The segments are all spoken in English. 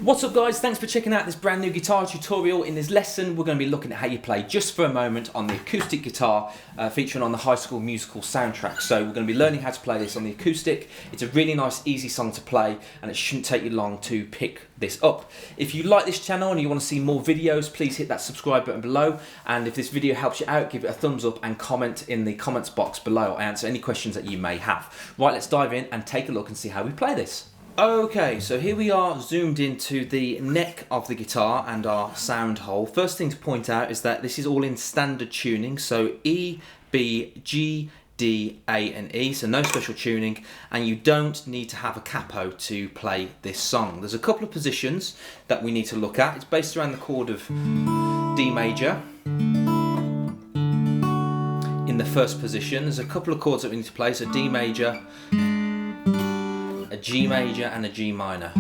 What's up guys, thanks for checking out this brand new guitar tutorial. In this lesson we're going to be looking at how you play Just for a Moment on the acoustic guitar featuring on the High School Musical soundtrack. So we're going to be learning how to play this on the acoustic. It's a really nice easy song to play and it shouldn't take you long to pick this up. If you like this channel and you want to see more videos, please hit that subscribe button below, and if this video helps you out, give it a thumbs up and comment in the comments box below. I answer any questions that you may have. Right, let's dive in and take a look and see how we play this. Okay, so here we are zoomed into the neck of the guitar and our sound hole. First thing to point out is that this is all in standard tuning, so E, B, G, D, A and E, so no special tuning, and you don't need to have a capo to play this song. There's a couple of positions that we need to look at. It's based around the chord of D major. In the first position, there's a couple of chords that we need to play, so D major, a G major and a G minor.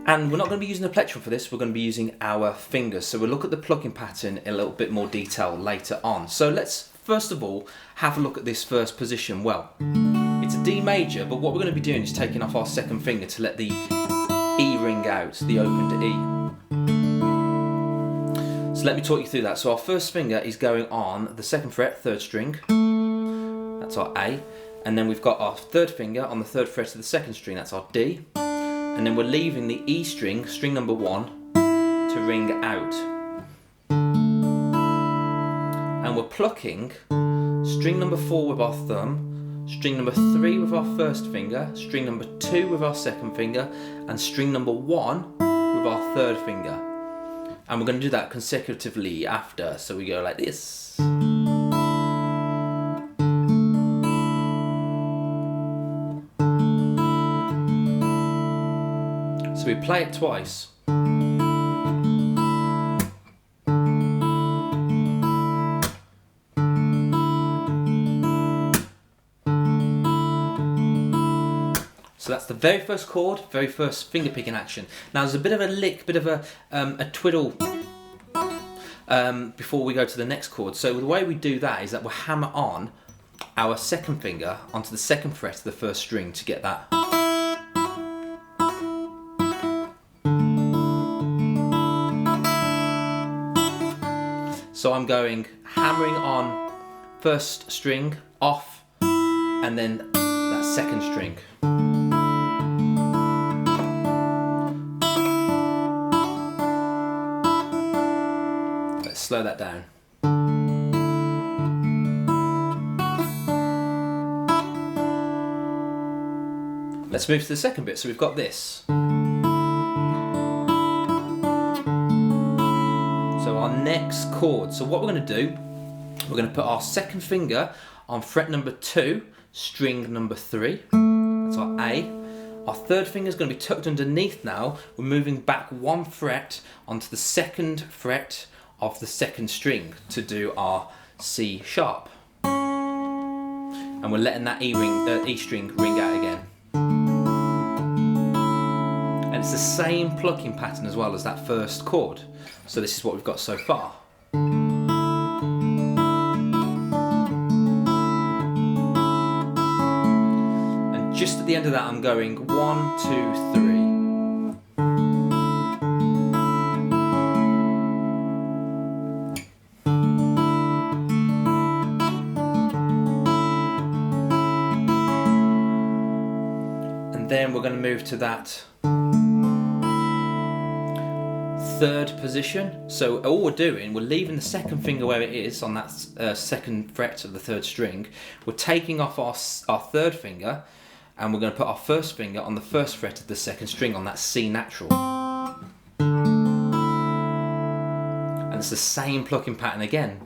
And we're not going to be using the plectrum for this, we're going to be using our fingers. So we'll look at the plucking pattern in a little bit more detail later on. So let's first of all have a look at this first position. Well, it's a D major, but what we're going to be doing is taking off our second finger to let the E ring out, the opened E. So let me talk you through that. So our first finger is going on the second fret, third string, that's our A. And then we've got our third finger on the third fret of the second string, that's our D. And then we're leaving the E string, string number 1, to ring out. And we're plucking string number 4 with our thumb, string number 3 with our first finger, string number 2 with our second finger, and string number 1 with our third finger. And we're going to do that consecutively after, so we go like this. So we play it twice. So that's the very first chord, very first finger picking action. Now there's a bit of a lick, bit of a twiddle before we go to the next chord. So the way we do that is that we'll hammer on our second finger onto the second fret of the first string to get that. So I'm going hammering on first string, off, and then that second string. Let's slow that down. Let's move to the second bit. So we've got this. So our next chord. So what we're going to do, we're going to put our second finger on fret number 2, string number 3. That's our A. Our third finger is going to be tucked underneath now. We're moving back 1 fret onto the second fret of the second string to do our C sharp. And we're letting that E string ring out again. And it's the same plucking pattern as well as that first chord. So this is what we've got so far. And just at the end of that I'm going 1, 2, 3. And then we're going to move to that third position. So all we're doing, we're leaving the second finger where it is on that second fret of the third string. We're taking off our third finger and we're going to put our first finger on the first fret of the second string on that C natural. And it's the same plucking pattern again.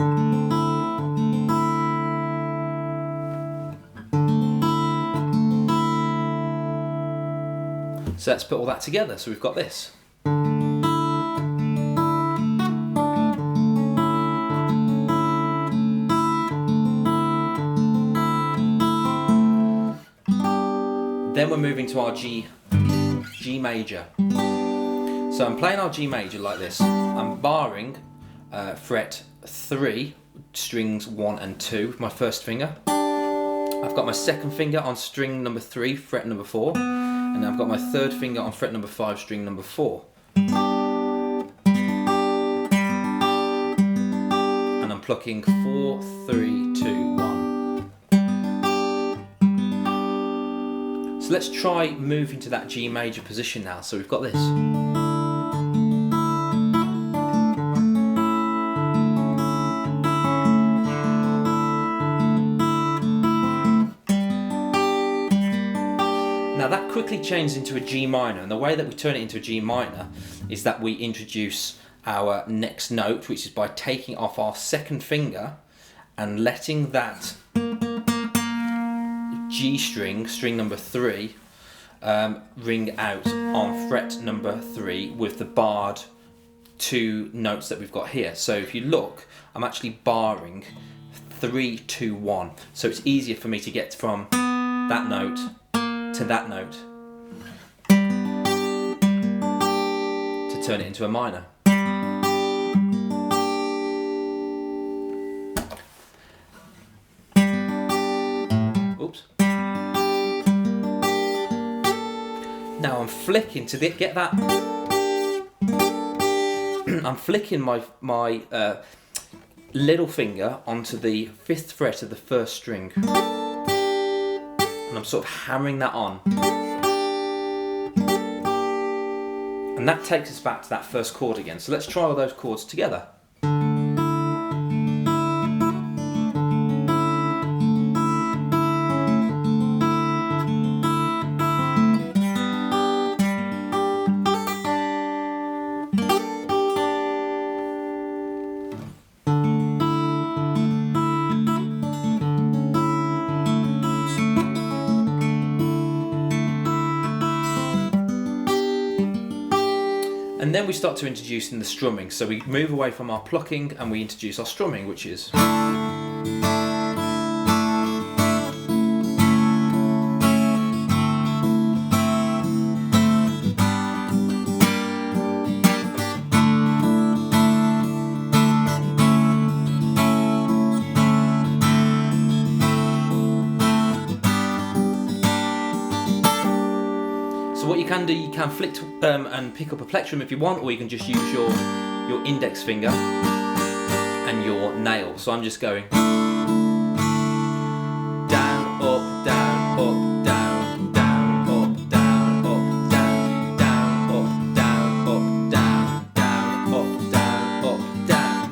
So let's put all that together. So we've got this. Then we're moving to our G major. So I'm playing our G major like this. I'm barring fret 3, strings 1 and 2 with my first finger. I've got my second finger on string number 3, fret number 4, and And now I've got my third finger on fret number 5, string number 4. And I'm plucking 4, 3, 2, 1. So let's try moving to that G major position now. So we've got this. Now that quickly changes into a G minor, and the way that we turn it into a G minor is that we introduce our next note, which is by taking off our second finger and letting that G string, string number 3, ring out on fret number 3 with the barred 2 notes that we've got here. So if you look, I'm actually barring 3, 2, 1. So it's easier for me to get from that note to that note to turn it into a minor. Oops. Now I'm flicking to get that. I'm flicking my little finger onto the 5th fret of the 1st string. And I'm sort of hammering that on. And that takes us back to that first chord again. So let's try all those chords together. And then we start to introduce in the strumming. So we move away from our plucking and we introduce our strumming, which is. So what you can do, you can flick and pick up a plectrum if you want, or you can just use your index finger and your nail. So I'm just going down, up, down, up, down, down, up, down, up, down, down, up, down, up, down, down, up, down, up, down.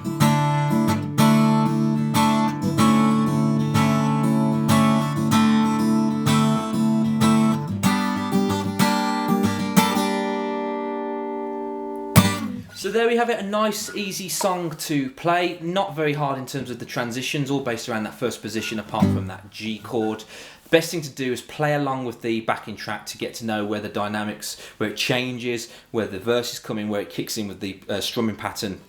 So there we have it, a nice easy song to play, not very hard in terms of the transitions, all based around that first position apart from that G chord. The best thing to do is play along with the backing track to get to know where the dynamics, where it changes, where the verse is coming, where it kicks in with the strumming pattern,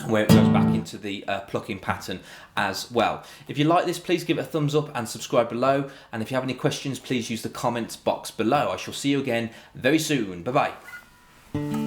and where it goes back into the plucking pattern as well. If you like this, please give it a thumbs up and subscribe below, and if you have any questions, please use the comments box below. I shall see you again very soon. Bye bye.